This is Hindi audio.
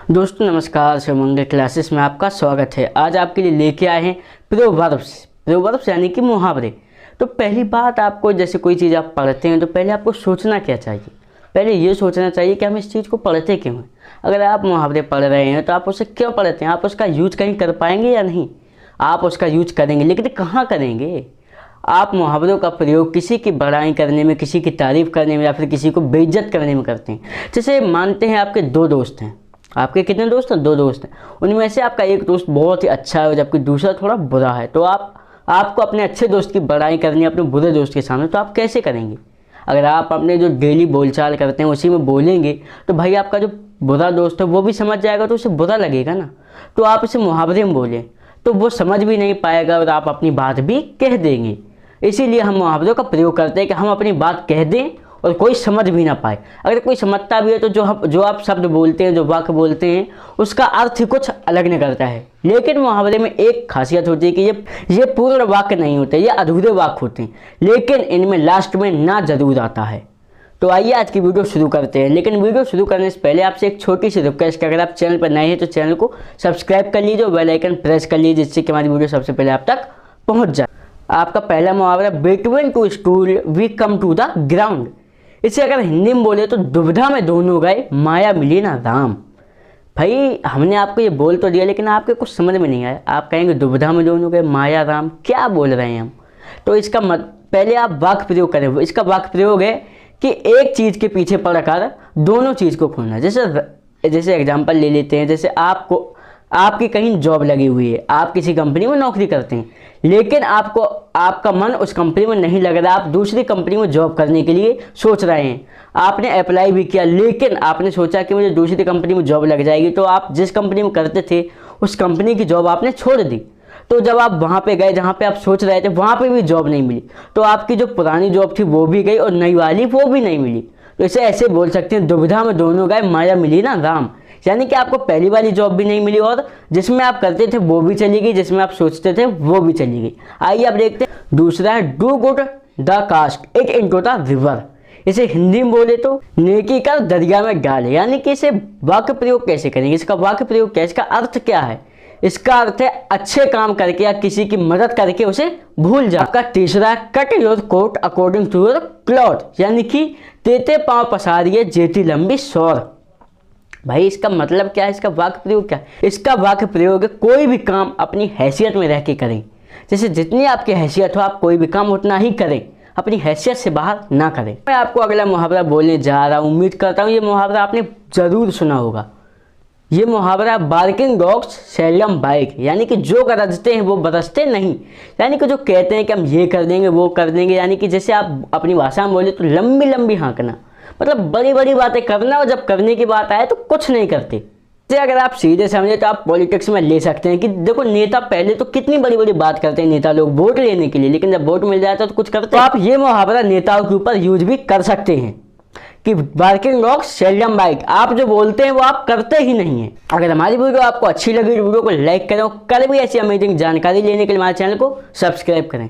दोस्तों नमस्कार, शिवमंगल क्लासेस में आपका स्वागत है। आज आपके लिए लेके आए हैं प्रोवर्ब्स यानी कि मुहावरे। तो पहली बात, आपको जैसे कोई चीज़ आप पढ़ते हैं तो पहले आपको सोचना क्या चाहिए। पहले ये सोचना चाहिए कि हम इस चीज़ को पढ़ते क्यों हैं। अगर आप मुहावरे पढ़ रहे हैं तो आप उसे क्यों पढ़ते हैं, आप उसका यूज कहीं कर पाएंगे या नहीं। आप उसका यूज करेंगे, लेकिन कहाँ करेंगे। आप मुहावरों का प्रयोग किसी की बड़ाई करने में, किसी की तारीफ़ करने में या फिर किसी को बेइज्जत करने में करते हैं। जैसे मानते हैं आपके दो दोस्त हैं, आपके कितने दोस्त हैं, दो दोस्त हैं। उनमें से आपका एक दोस्त बहुत ही अच्छा है जबकि दूसरा थोड़ा बुरा है। तो आपको अपने अच्छे दोस्त की बड़ाई करनी है अपने बुरे दोस्त के सामने, तो आप कैसे करेंगे। अगर आप अपने जो डेली बोलचाल करते हैं उसी में बोलेंगे तो भाई आपका जो बुरा दोस्त है वो भी समझ जाएगा, तो उसे बुरा लगेगा ना। तो आप इसे मुहावरे में बोलें तो वो समझ भी नहीं पाएगा और आप अपनी बात भी कह देंगे। इसीलिए हम मुहावरों का प्रयोग करते हैं कि हम अपनी बात कह दें और कोई समझ भी ना पाए। अगर कोई समझता भी है तो जो आप शब्द बोलते हैं, जो वाक्य बोलते हैं, उसका अर्थ ही कुछ अलग निकलता है। लेकिन मुहावरे में एक खासियत होती है कि ये पूर्ण वाक्य नहीं होते, ये अधूरे वाक्य होते हैं, लेकिन इनमें लास्ट में ना जरूर आता है। तो आइए आज की वीडियो शुरू करते हैं। लेकिन वीडियो शुरू करने से पहले आपसे एक छोटी सी रिक्वेस्ट है, अगर आप चैनल पर नए हैं तो चैनल को सब्सक्राइब कर लीजिए और बेल आइकन प्रेस कर लीजिए, जिससे कि हमारी वीडियो सबसे पहले आप तक पहुँच जाए। आपका पहला मुहावरा, between two stool we come to the ground. इसे अगर हिंदी में बोले तो दुविधा में दोनों गए, माया मिली ना राम। भाई हमने आपको ये बोल तो दिया लेकिन आपके कुछ समझ में नहीं आया। आप कहेंगे दुविधा में दोनों गए, माया राम, क्या बोल रहे हैं हम। तो इसका पहले आप वाक्य प्रयोग करें। इसका वाक्य प्रयोग है कि एक चीज़ के पीछे पड़कर दोनों चीज़ को खोना। जैसे एग्जाम्पल ले लेते हैं, जैसे आपकी कहीं जॉब लगी हुई है, आप किसी कंपनी में नौकरी करते हैं, लेकिन आपका मन उस कंपनी में नहीं लग रहा, आप दूसरी कंपनी में जॉब करने के लिए सोच रहे हैं। आपने अप्लाई भी किया, लेकिन आपने सोचा कि मुझे दूसरी कंपनी में जॉब लग जाएगी, तो आप जिस कंपनी में करते थे उस कंपनी की जॉब आपने छोड़ दी। तो जब आप वहाँ पे गए जहाँ पे आप सोच रहे थे, वहाँ पे भी जॉब नहीं मिली, तो आपकी जो पुरानी जॉब थी वो भी गई और नई वाली वो भी नहीं मिली। तो इसे ऐसे बोल सकते हैं, दुविधा में दोनों गए, माया मिली ना राम। यानी कि आपको पहली वाली जॉब भी नहीं मिली और जिसमें आप करते थे वो भी चली गई, जिसमें आप सोचते थे वो भी चली गई। आइए अब देखते हैं दूसरा है, do good the cast it into the river. इसे हिंदी में बोले तो नेकी कर दरिया में डाल। यानी कि इसे वाक्य प्रयोग कैसे करेंगे, इसका वाक्य प्रयोग क्या है, इसका अर्थ क्या है। इसका अर्थ है अच्छे काम करके या किसी की मदद करके उसे भूल जा। आपका तीसरा, cut your coat according to your cloth. यानी कि तेते पाँव पसारिए जेती लंबी सौर। भाई इसका मतलब क्या है, इसका वाक्य प्रयोग क्या है। इसका वाक्य प्रयोग है, कोई भी काम अपनी हैसियत में रह के करें। जैसे जितनी आपकी हैसियत हो आप कोई भी काम उतना ही करें, अपनी हैसियत से बाहर ना करें। मैं आपको अगला मुहावरा बोलने जा रहा हूँ। उम्मीद करता हूँ ये मुहावरा आपने ज़रूर सुना होगा। ये मुहावरा, बार्किंग डॉग्स सेल्डम बाइक। यानी कि जो गरजते हैं वो बरसते नहीं। यानी कि जो कहते हैं कि हम ये कर देंगे वो कर देंगे, यानी कि जैसे आप अपनी भाषा में बोले तो लंबी लंबी हाँकना, मतलब बड़ी बड़ी बातें करना, और जब करने की बात आए तो कुछ नहीं करते। जैसे अगर आप सीधे समझे तो आप पॉलिटिक्स में ले सकते हैं कि देखो नेता पहले तो कितनी बड़ी बड़ी बात करते हैं नेता लोग वोट लेने के लिए, लेकिन जब वोट मिल जाता है तो कुछ करते। तो आप ये मुहावरा नेताओं के ऊपर यूज भी कर सकते हैं कि बार्किंग डॉग्स सेल्डम बाइक। आप जो बोलते हैं वो आप करते ही नहीं है। अगर हमारी वीडियो आपको अच्छी लगी तो वीडियो को लाइक करें और कल भी ऐसी अमेजिंग जानकारी लेने के लिए हमारे चैनल को सब्सक्राइब करें।